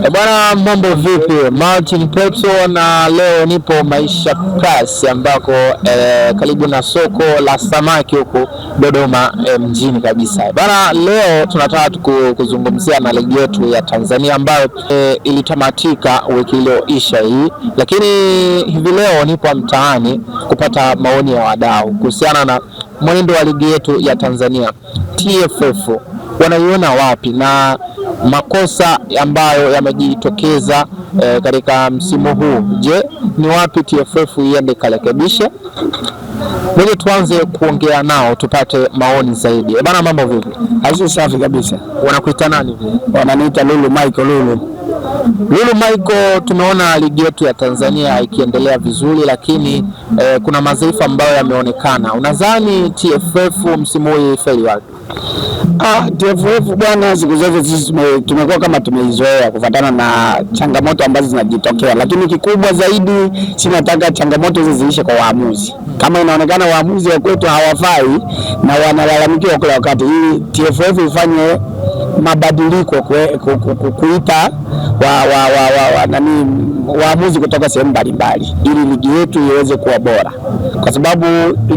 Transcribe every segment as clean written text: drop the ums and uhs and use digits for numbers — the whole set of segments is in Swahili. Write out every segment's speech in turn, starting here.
Bwana, mambo vipi? Martin Pepso, na leo nipo Maisha Plus ambako karibu na soko la samaki huko Dodoma mjini kabisa. Bwana, leo tunataka kuzungumzia na ligi yetu ya Tanzania ambayo ilitamatika wiki iliyoisha hii, lakini hivi leo nipo mtaani kupata maoni ya wadau kuhusiana na mwenendo wa ligi yetu ya Tanzania. TFF wanaiona wapi na makosa ambayo yamejitokeza katika msimu huu? Je, ni wapi TFF iende karekebishe? Ngoja tuanze kuongea nao tupate maoni zaidi. Bana, mambo vipi? Haisi safi kabisa. Wanakuita nani vile? Wananiita Lulu Michael. Lulu Michael, tumeona ligi yetu ya Tanzania ikiendelea vizuri, lakini kuna madhaifu ambayo yameonekana. Unadhani TFF msimu huu ifeli wapi? TFF bwana, siku zote sisi tumekuwa kama tumeizoea kufuatana na changamoto ambazo zinajitokea, lakini kikubwa zaidi sinataka changamoto hizo ziishe kwa waamuzi. Kama inaonekana waamuzi wa kwetu hawafai na wanalalamikiwa kila wakati, ili TFF ifanye mabadiliko kuita waamuzi kutoka sehemu mbalimbali ili ligi yetu iweze kuwa bora, kwa sababu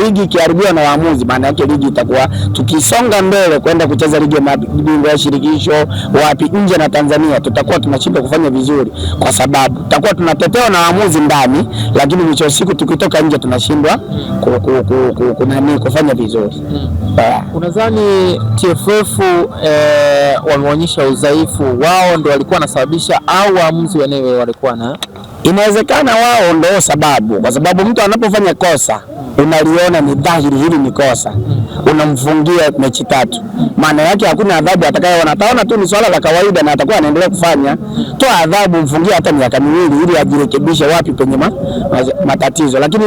ligi ikiharibiwa na waamuzi, maana yake ligi itakuwa, tukisonga mbele kwenda kucheza ligi ya mabingwa ya shirikisho wapi nje na Tanzania, tutakuwa tunashindwa kufanya vizuri, kwa sababu tutakuwa tunatetewa na waamuzi ndani, lakini mwisho siku tukitoka nje tunashindwa kufanya vizuri. Unadhani TFF wameonyesha udhaifu wao ndio walikuwa wanasababisha, au waamuzi wenyewe walikuwa na? Inawezekana wao ndio sababu, kwa sababu mtu anapofanya kosa unaliona ni dhahiri hili ni kosa, unamfungia mechi 3, maana yake hakuna adhabu atakayoona. Ataona tu ni swala la kawaida na atakuwa anaendelea kufanya. Toa adhabu, mfungia hata miaka 2 ili ajirekebishe wapi penye matatizo, lakini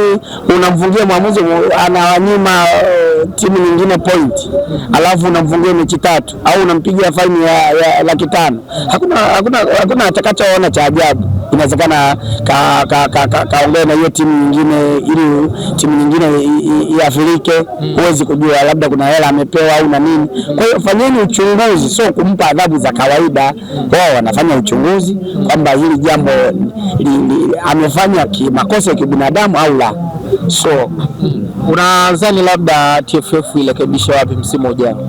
unamfungia mwamuzi, anawanyima timu nyingine point, alafu unamfungia mechi 3 au unampigia faini ya $500,000. Hakuna atakachoona cha ajabu. Inawezekana kaongea na hiyo timu nyingine ili timu nyingine iafirike. Huwezi kujua, labda kuna hela amepewa au na nini. Kwa hiyo fanyeni uchunguzi, sio kumpa adhabu za kawaida. Wao wanafanya uchunguzi kwamba hili jambo amefanya makosa ya kibinadamu au la. So unadhani labda TFF irekebishe wapi msimu ujao?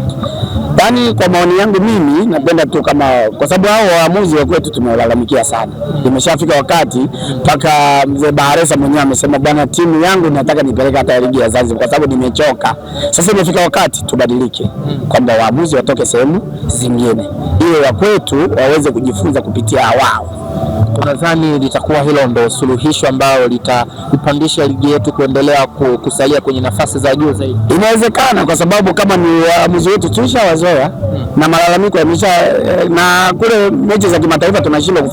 Yaani, kwa maoni yangu mimi napenda tu, kama kwa sababu hao waamuzi wa kwetu tumewalalamikia sana. Imeshafika wakati mpaka mzee Baharesa mwenyewe amesema, bwana, timu yangu nataka nipeleke hata ligi ya Zanzibar kwa sababu nimechoka. Sasa imefika wakati tubadilike, kwamba waamuzi watoke sehemu zingine ili wa kwetu waweze kujifunza kupitia wao. Unadhani litakuwa hilo ndo suluhisho ambalo litaipandisha ligi yetu kuendelea kusalia kwenye nafasi za juu zaidi? Inawezekana, kwa sababu kama ni waamuzi wetu tulishawazoea na malalamiko yamesha, na kule mechi za kimataifa tunashindwa